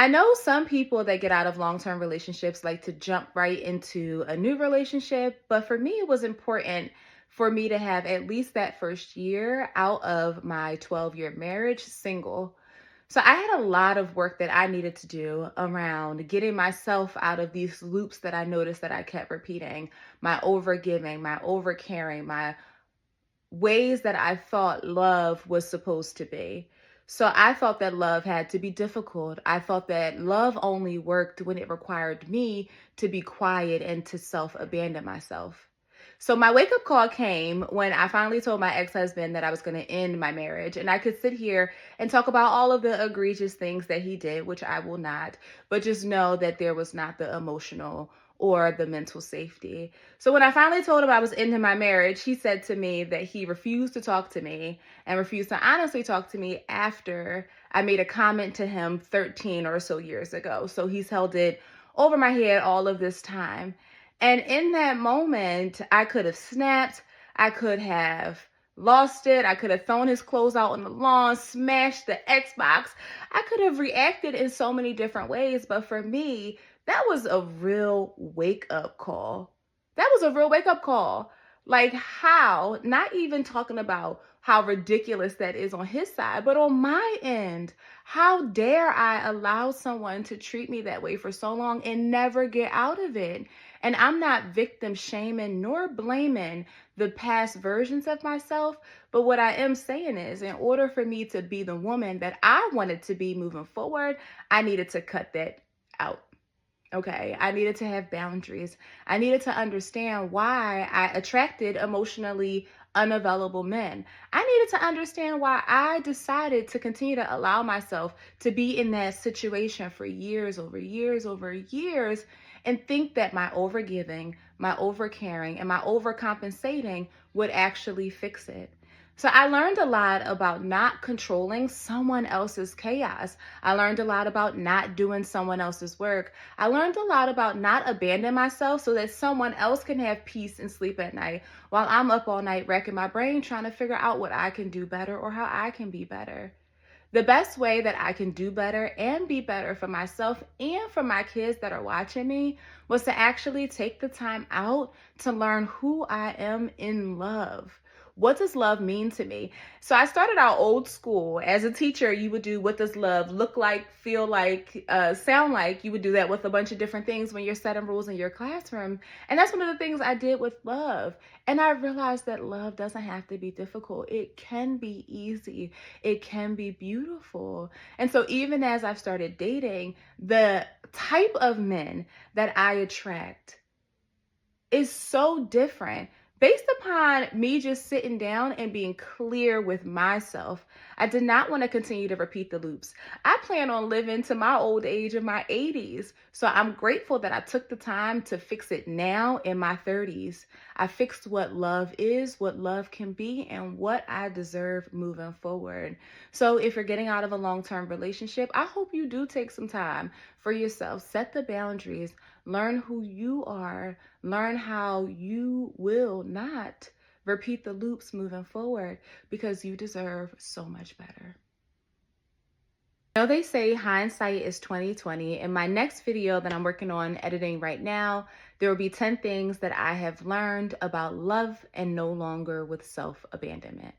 I know some people that get out of long-term relationships like to jump right into a new relationship, but for me, it was important for me to have at least that first year out of my 12-year marriage single. So I had a lot of work that I needed to do around getting myself out of these loops that I noticed that I kept repeating, my overgiving, my overcaring, my ways that I thought love was supposed to be. So I thought that love had to be difficult. I thought that love only worked when it required me to be quiet and to self abandon myself. So my wake up call came when I finally told my ex husband that I was going to end my marriage. And I could sit here and talk about all of the egregious things that he did, which I will not, but just know that there was not the emotional or the mental safety. So when I finally told him I was ending my marriage, he said to me that he refused to talk to me and refused to honestly talk to me after I made a comment to him 13 or so years ago. So he's held it over my head all of this time. And in that moment, I could have snapped. I could have lost it. I could have thrown his clothes out on the lawn, smashed the Xbox. I could have reacted in so many different ways. But for me, that was a real wake up call. That was a real wake up call. Like, how, not even talking about how ridiculous that is on his side, but on my end, how dare I allow someone to treat me that way for so long and never get out of it? And I'm not victim shaming nor blaming the past versions of myself. But what I am saying is, in order for me to be the woman that I wanted to be moving forward, I needed to cut that out. Okay, I needed to have boundaries. I needed to understand why I attracted emotionally unavailable men. I needed to understand why I decided to continue to allow myself to be in that situation for years over years over years and think that my overgiving, my overcaring, and my overcompensating would actually fix it. So I learned a lot about not controlling someone else's chaos. I learned a lot about not doing someone else's work. I learned a lot about not abandoning myself so that someone else can have peace and sleep at night while I'm up all night wrecking my brain trying to figure out what I can do better or how I can be better. The best way that I can do better and be better for myself and for my kids that are watching me was to actually take the time out to learn who I am in love. What does love mean to me? So I started out old school. As a teacher, you would do what does love look like, feel like, sound like. You would do that with a bunch of different things when you're setting rules in your classroom. And that's one of the things I did with love. And I realized that love doesn't have to be difficult. It can be easy. It can be beautiful. And so even as I've started dating, the type of men that I attract is so different based upon me just sitting down and being clear with myself. I did not want to continue to repeat the loops. I plan on living to my old age in my 80s. So I'm grateful that I took the time to fix it now in my 30s. I fixed what love is, what love can be, and what I deserve moving forward. So if you're getting out of a long-term relationship, I hope you do take some time for yourself. Set the boundaries. Learn who you are. Learn how you will not repeat the loops moving forward because you deserve so much better. You know, they say hindsight is 2020. In my next video that I'm working on editing right now, there will be 10 things that I have learned about love and no longer with self-abandonment.